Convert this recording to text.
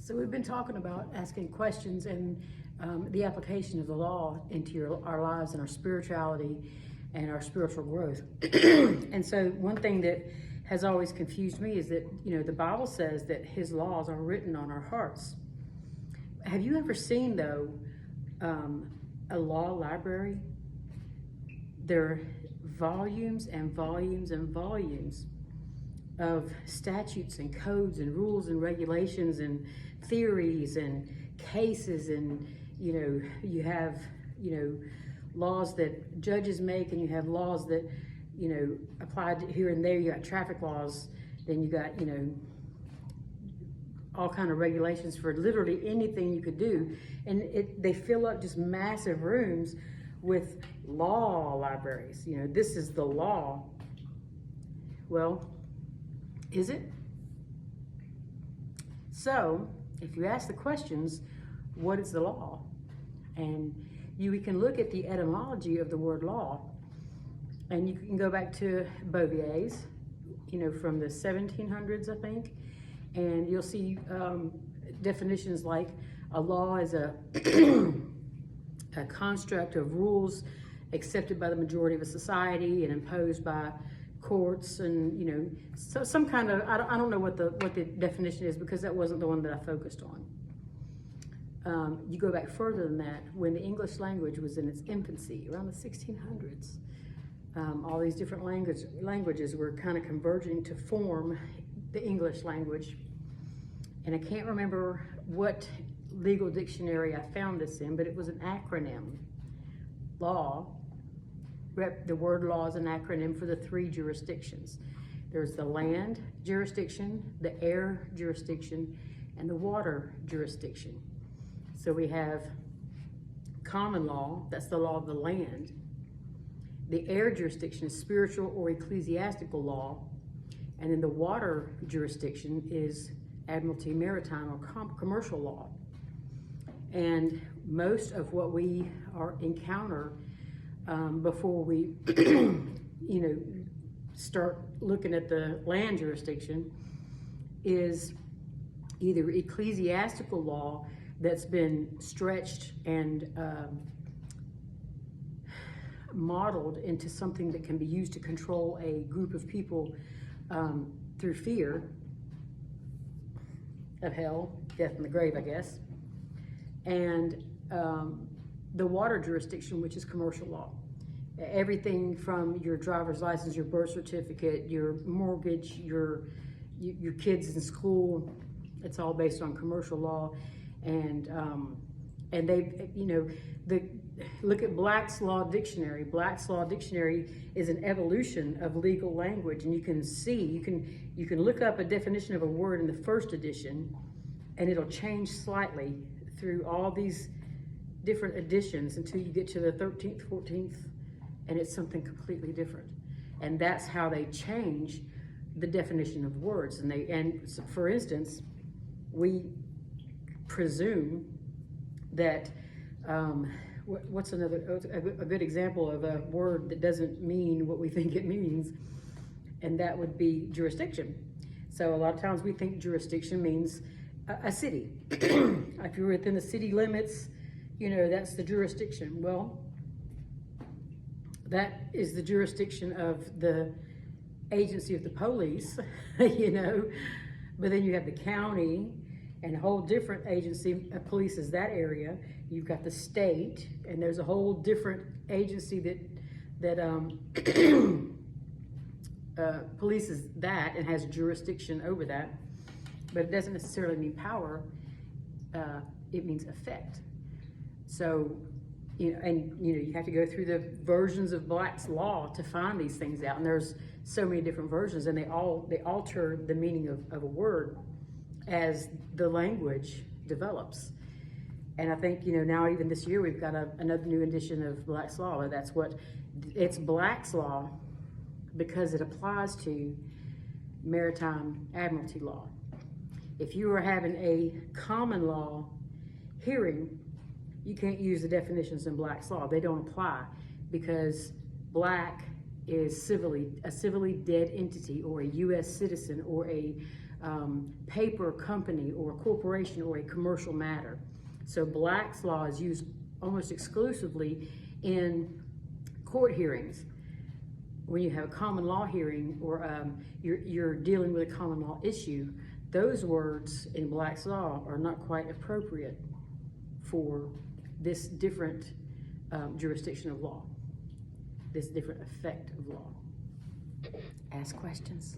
So we've been talking about asking questions and the application of the law into our lives and our spirituality and our spiritual growth. And so one thing that has always confused me is that, the Bible says that his laws are written on our hearts. Have you ever seen, though, a law library? There are volumes and volumes and volumes of statutes and codes and rules and regulations and theories and cases, and you have laws that judges make, and you have laws that applied here and there. You got traffic laws, then you got all kind of regulations for literally anything you could do, and they fill up just massive rooms with law libraries. This is the law. Well, is it? So if you ask the questions, what is the law? And we can look at the etymology of the word law, and you can go back to Bovier's, from the 1700s, I think, and you'll see definitions like a law is a construct of rules accepted by the majority of a society and imposed by courts, and so some kind of, I don't know what the definition is, because that wasn't the one that I focused on. You go back further than that, when the English language was in its infancy, around the 1600s, all these different languages were kind of converging to form the English language. And I can't remember what legal dictionary I found this in, but it was an acronym. Law, the word law is an acronym for the 3 jurisdictions. There's the land jurisdiction, the air jurisdiction, and the water jurisdiction. So we have common law, that's the law of the land. The air jurisdiction is spiritual or ecclesiastical law, and then the water jurisdiction is admiralty, maritime, or commercial law. And most of what we encounter before we start looking at the land jurisdiction is either ecclesiastical law that's been stretched and modeled into something that can be used to control a group of people through fear of hell, death, and the grave, I guess. And the water jurisdiction, which is commercial law. Everything from your driver's license, your birth certificate, your mortgage, your kids in school, it's all based on commercial law. And they, look at Black's Law Dictionary. Black's Law Dictionary is an evolution of legal language, and you can see, you can look up a definition of a word in the first edition, and it'll change slightly through all these different editions until you get to the 13th, 14th, and it's something completely different. And that's how they change the definition of words. And so, for instance, we presume that, what's a good example of a word that doesn't mean what we think it means, and that would be jurisdiction. So a lot of times we think jurisdiction means a city. If you're within the city limits, that's the jurisdiction. Well, that is the jurisdiction of the agency of the police, but then you have the county, and a whole different agency polices that area. You've got the state, and there's a whole different agency that polices that and has jurisdiction over that. But it doesn't necessarily mean power, it means effect. So, you have to go through the versions of Black's Law to find these things out. And there's so many different versions, and they alter the meaning of a word as the language develops. And I think, now even this year we've got another new edition of Black's Law. It's Black's Law because it applies to maritime admiralty law. If you are having a common law hearing, you can't use the definitions in Black's Law. They don't apply, because black is a civilly dead entity, or a U.S. citizen, or a paper company or corporation or a commercial matter. So Black's Law is used almost exclusively in court hearings. When you have a common law hearing or you're dealing with a common law issue, those words in Black's Law are not quite appropriate for this different jurisdiction of law, this different effect of law. Ask questions.